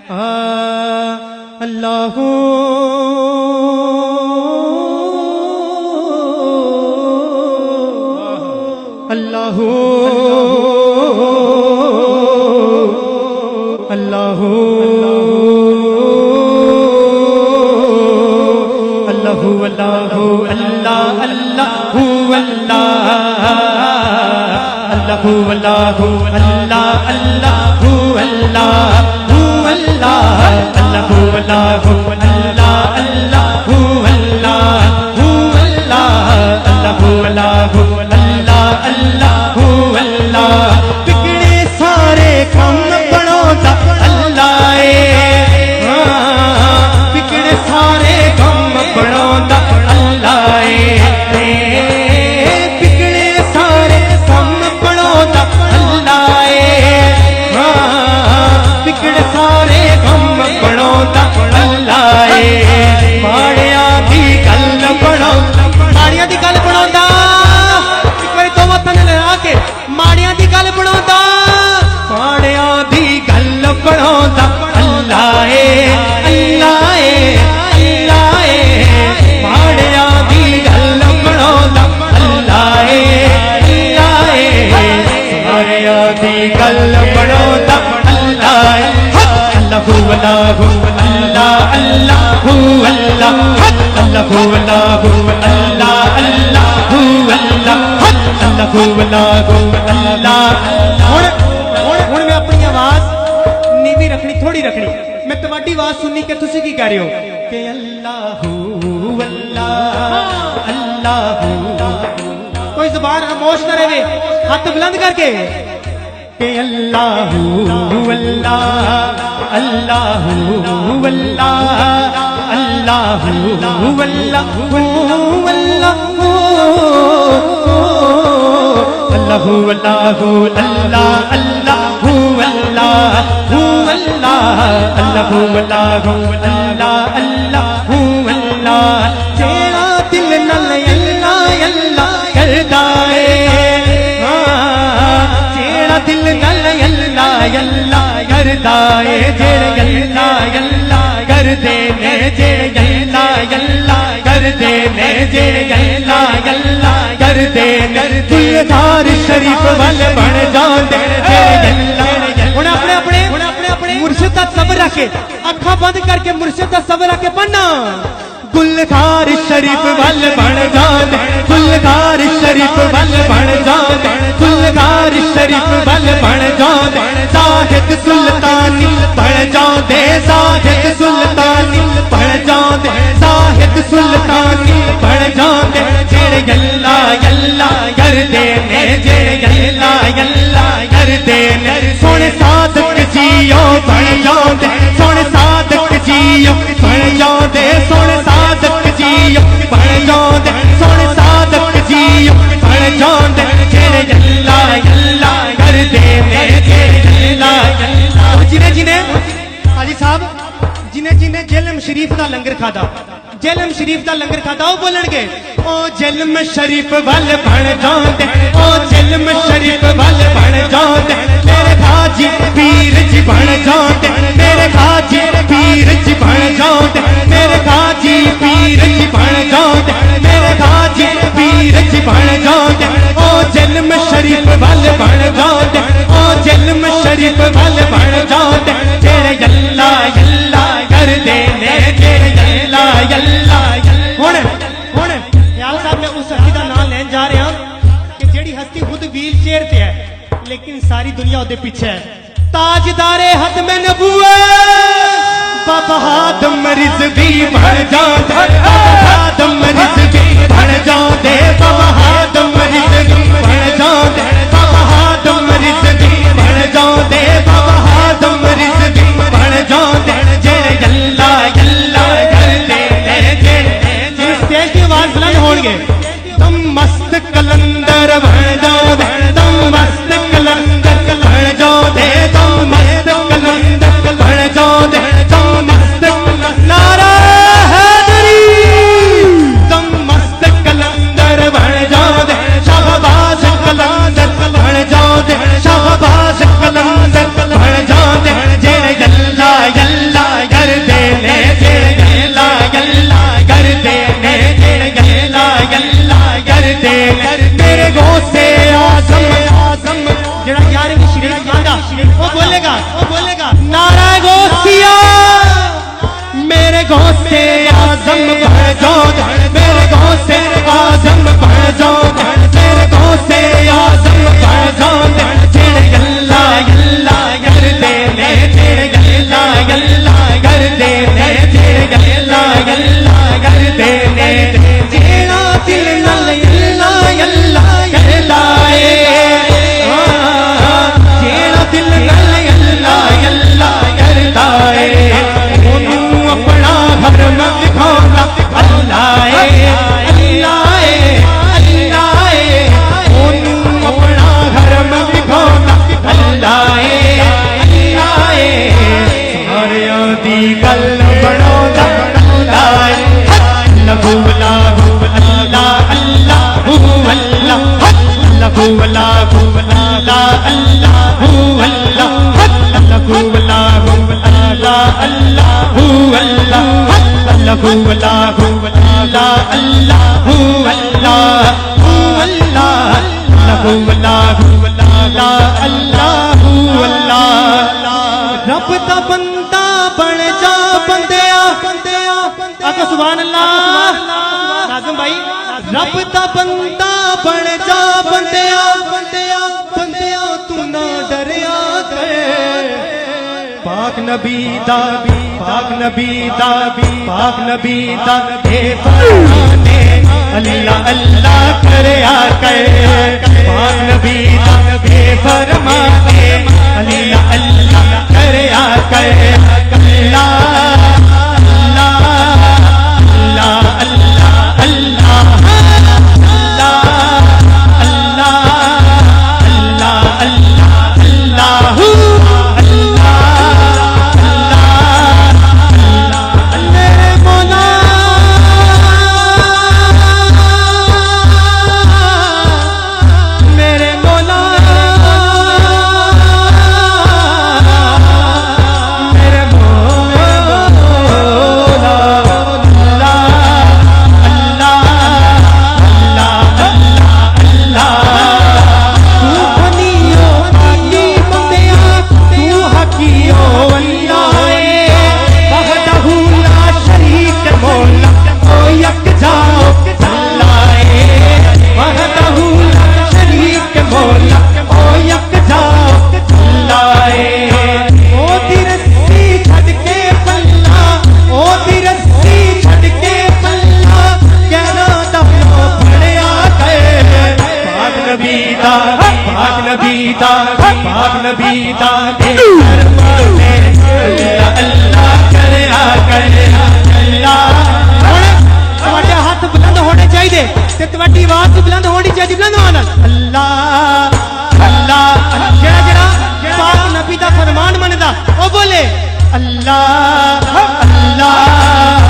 اللہ اللہ اللہ اللہ اللہ اللہ اللہ اللہ اللہ اللہ بگڑے سارے کم بناؤندا اللہ بگڑے سارے کم بناؤندا اللہ بگڑے سارے کم بناؤندا اللہ بگڑے سارے کم بناؤندا اللہ ماڑیاں دی گل بناؤندا ماڑیاں دی گل بناؤندا ماڑیاں دی گل بناؤندا ماڑیاں دی گل بناؤندا اللہ اللہ اللہ ماڑیاں دی گل بناؤندا اللہ اللہ ماڑیاں دی گل بناؤندا اللہ اللہ اللہ اللہ اللہ ہوں میں اپنی آواز نیوی رکھنی تھوڑی رکھنی میں تواڈی آواز سننی کہ تسی کی کہہ رہے ہو کہ اللہ اللہ اللہ کوئی زبان خاموش نہ رہے ہاتھ بلند کر کے کہ اللہ اللہ اللہ اللہ اللہ جیڑا دل نال اللہ اللہ کردا اے جیڑا دل نال اللہ اللہ کردا اے جیڑے اللہ اللہ کردے نے جیڑے اللہ اللہ کردے نے جیڑے اللہ اللہ کردے نے گلزار شریف ول بن جاندے جیڑے اللہ ہن اپنے مرشد دا صبر رکھ کے اکھاں بند کر کے مرشد دا صبر رکھ کے پڑھنا گلزار شریف ول بن جاندے گلزار شریف ول بن جاندے گلزار شریف ول بن جاندے زاہد سلطانی بن جاندے زاہد سلطانی بن جاندے زاہد سلطانی بن جاندے جیڑے اللہ اللہ کردے نے جیڑے اللہ اللہ کردے نے سونے صادق جیو بن جاندے سونے صادق جیو بن جاندے سونے صادق جیو بن جاندے سونے صادق جیو بن جاندے جیڑے اللہ اللہ کردے نے جیڑے اللہ اللہ جنہیں حاجی صاحب جنہیں جلم شریف دا لنگر کھادا جلم شریف دا لنگر کھادا وہ بولن گے او جلم شریف ول بن جاندے او جلم شریف ول بن جاندے میرے حاجی پیر جی بن جاندے میرے حاجی پیر جی بن جاندے میرے حاجی پیر جی بن جاندے میرے حاجی پیر جی بن جاندے او جلم شریف ول بن جاندے او جلم شریف ول بن جاندے تیرے اللہ اللہ کردے نے تیرے اللہ اللہ ہن خیال صاحب میں اس ہستی دا نام لین جا رہا ہوں کہ جیڑی ہستی خود ویل چیئر تے ہے لیکن ساری دنیا دے پیچھے ہے تاجدار ختم نبوت بابا ہادم رضوی بن جاندے ہادم رضوی بن جاندے بابا ہادم رضوی بن جاندے بابا ہادم رضوی بن جاندے بابا ہادم رضوی بن جاندے جیڑے اللہ اللہ کردے نے جیڑے اسٹیج کی آواز بلند ہون گے تم مست کلندر بن جاندے تم مست کلندر بن جاندے تم مست کلندر بن جاندے تم مست نعرہ حیدری غوث اعظم بڑھ جاؤ میرے غوث اعظم بڑھ جاؤ میرے غوث اعظم بڑھ جاؤ جڑے اللہ اللہ کر دے نے جڑے اللہ اللہ کر دے نے جڑے اللہ اللہ کر دے نے جیڑا دل نال اللہ اللہ کردا اے جیڑا دل نال اللہ اللہ کردا اے اونوں اپنا گھر میں دکھاؤں اللہ اے اللہ اے اللہ اے اونوں اپنا گھر میں دکھاؤں اللہ اے اللہ اے ساریاں دی گل بناوندا اللہ اے اللہ اللہ اللہ اللہ اللہ اللہ اللہ رب دا بندہ بن جا بندیا آقا سبحان اللہ ناظم بھائی رب دا بندہ بن جا بندیا بندیا تو نہ ڈریا کر پاک نبی دا پاک نبی دا پاک نبی دا اے فرمانے اللہ اللہ کریا کر پاک نبی دا اے فرمانے اللہ اللہ کریا کر اللہ پاک نبی دا اے فرمانے اللہ اللہ کریا کر اللہ تواڈے ہاتھ بلند ہونے چاہیے تے تواڈی آواز بلند ہونی چاہیے بلند ہونا اللہ اللہ جڑا جڑا پاک نبی دا فرمان مندا او بولے اللہ اللہ